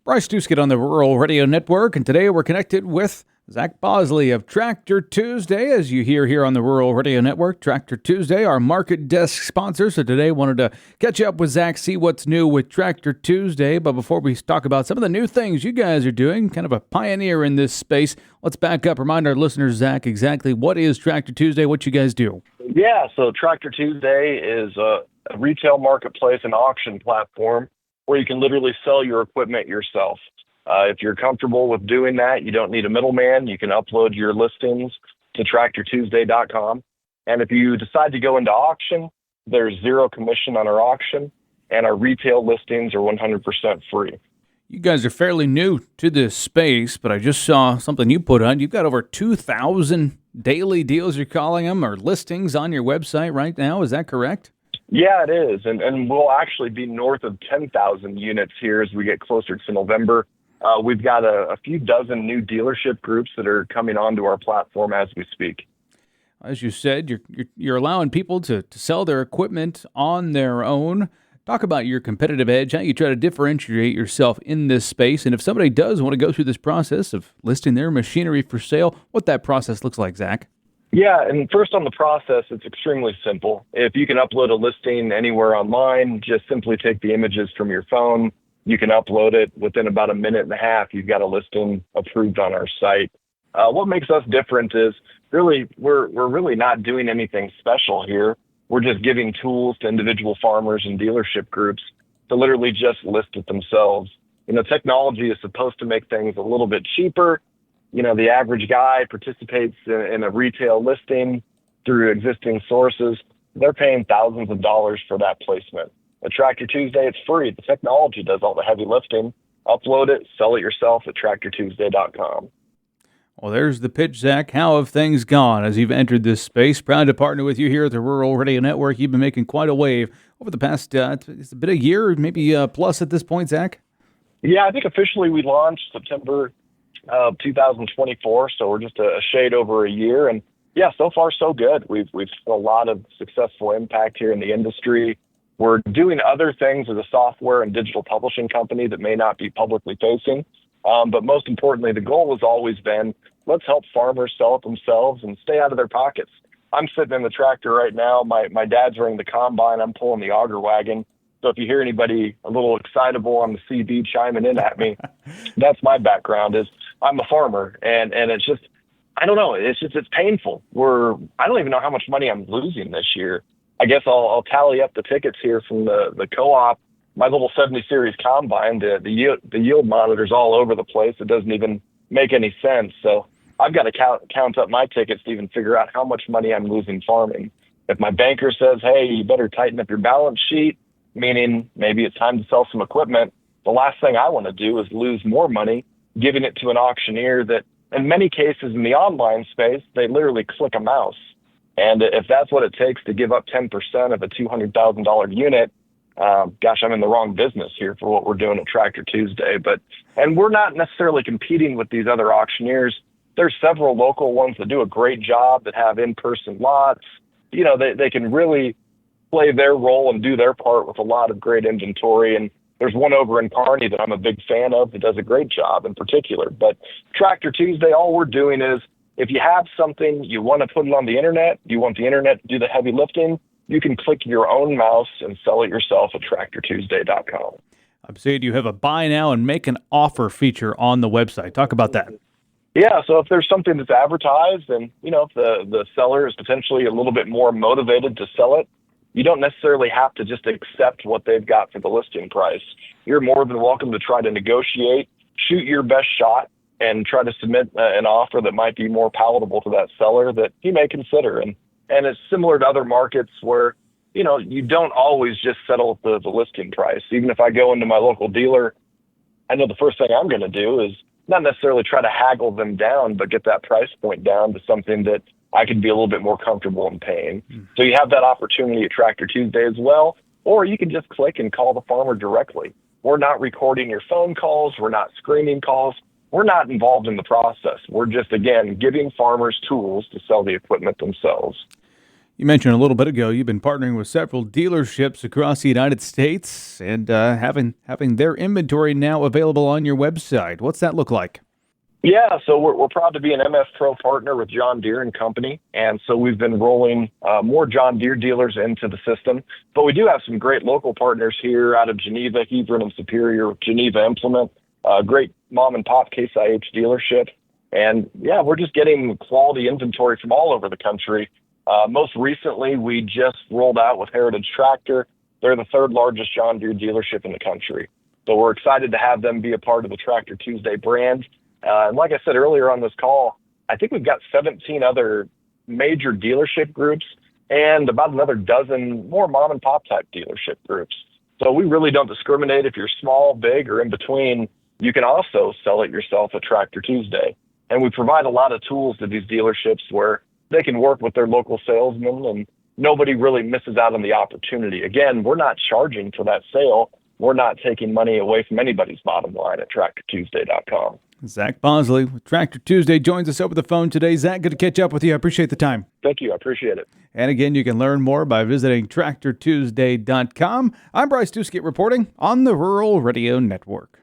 Bryce Doeschot on the Rural Radio Network, and today we're connected with Zach Bosle of Tractor Tuesday. As you hear here on the Rural Radio Network, Tractor Tuesday, our market desk sponsor. So today wanted to catch up with Zach, see what's new with Tractor Tuesday. But before we talk about some of the new things you guys are doing, kind of a pioneer in this space, let's back up, remind our listeners, Zach, exactly what is Tractor Tuesday, what you guys do. Yeah, so Tractor Tuesday is a retail marketplace and auction platform where you can literally sell your equipment yourself. If you're comfortable with doing that, you don't need a middleman. You can upload your listings to TractorTuesday.com. And if you decide to go into auction, there's zero commission on our auction, and our retail listings are 100% free. You guys are fairly new to this space, but I just saw something you put on. You've got over 2,000 daily deals, you're calling them, or listings on your website right now. Is that correct? Yeah, it is. And we'll actually be north of 10,000 units here as we get closer to November. We've got a few dozen new dealership groups that are coming onto our platform as we speak. As you said, you're allowing people to sell their equipment on their own. Talk about your competitive edge, how you try to differentiate yourself in this space, and if somebody does want to go through this process of listing their machinery for sale, what that process looks like, Zach. Yeah, and first on the process, it's extremely simple. If you can upload a listing anywhere online, just simply take the images from your phone. You can upload it within about a minute and a half. You've got a listing approved on our site. What makes us different is really we're really not doing anything special here. We're just giving tools to individual farmers and dealership groups to literally just list it themselves. Technology is supposed to make things a little bit cheaper. The average guy participates in a retail listing through existing sources. They're paying thousands of dollars for that placement. At Tractor Tuesday, it's free. The technology does all the heavy lifting. Upload it, sell it yourself at TractorTuesday.com. Well, there's the pitch, Zach. How have things gone as you've entered this space? Proud to partner with you here at the Rural Radio Network. You've been making quite a wave over the past, it's been a year, maybe plus at this point, Zach? Yeah, I think officially we launched September 2024, so we're just a shade over a year, and yeah, so far so good. We've seen a lot of successful impact here in the industry. We're doing other things as a software and digital publishing company that may not be publicly facing, but most importantly, the goal has always been let's help farmers sell it themselves and stay out of their pockets. I'm sitting in the tractor right now. My dad's running the combine. I'm pulling the auger wagon. So if you hear anybody a little excitable on the CB chiming in at me, that's my background. Is I'm a farmer, and it's just, I don't know, it's painful. I don't even know how much money I'm losing this year. I guess I'll tally up the tickets here from the co-op. My little 70 series combine, the yield monitor's all over the place. It doesn't even make any sense. So I've got to count up my tickets to even figure out how much money I'm losing farming. If my banker says, hey, you better tighten up your balance sheet, meaning maybe it's time to sell some equipment, the last thing I want to do is lose more money giving it to an auctioneer that, in many cases in the online space, they literally click a mouse. And if that's what it takes to give up 10% of a $200,000 unit, gosh, I'm in the wrong business here for what we're doing at Tractor Tuesday. And we're not necessarily competing with these other auctioneers. There's several local ones that do a great job that have in-person lots. They can really play their role and do their part with a lot of great inventory. And there's one over in Kearney that I'm a big fan of that does a great job in particular. But Tractor Tuesday, all we're doing is if you have something, you want to put it on the internet, you want the internet to do the heavy lifting, you can click your own mouse and sell it yourself at TractorTuesday.com. I'm saying you have a buy now and make an offer feature on the website. Talk about that. Yeah, so if there's something that's advertised and, if the seller is potentially a little bit more motivated to sell it, you don't necessarily have to just accept what they've got for the listing price. You're more than welcome to try to negotiate, shoot your best shot, and try to submit an offer that might be more palatable to that seller that he may consider. And it's similar to other markets where, you don't always just settle the listing price. Even if I go into my local dealer, I know the first thing I'm going to do is not necessarily try to haggle them down, but get that price point down to something that I could be a little bit more comfortable in paying. So you have that opportunity at Tractor Tuesday as well, or you can just click and call the farmer directly. We're not recording your phone calls. We're not screening calls. We're not involved in the process. We're just, again, giving farmers tools to sell the equipment themselves. You mentioned a little bit ago you've been partnering with several dealerships across the United States and having their inventory now available on your website. What's that look like? Yeah, so we're proud to be an MF Pro partner with John Deere and Company, and so we've been rolling more John Deere dealers into the system. But we do have some great local partners here out of Geneva, Hebron, and Superior. Geneva Implement, great mom and pop Case IH dealership, and yeah, we're just getting quality inventory from all over the country. Most recently, we just rolled out with Heritage Tractor. They're the third largest John Deere dealership in the country, so we're excited to have them be a part of the Tractor Tuesday brand. And like I said earlier on this call, I think we've got 17 other major dealership groups and about another dozen more mom and pop type dealership groups. So we really don't discriminate if you're small, big, or in between. You can also sell it yourself at Tractor Tuesday. And we provide a lot of tools to these dealerships where they can work with their local salesmen and nobody really misses out on the opportunity. Again, we're not charging for that sale. We're not taking money away from anybody's bottom line at TractorTuesday.com. Zach Bosle with Tractor Tuesday joins us over the phone today. Zach, good to catch up with you. I appreciate the time. Thank you. I appreciate it. And again, you can learn more by visiting TractorTuesday.com. I'm Bryce Doeschot reporting on the Rural Radio Network.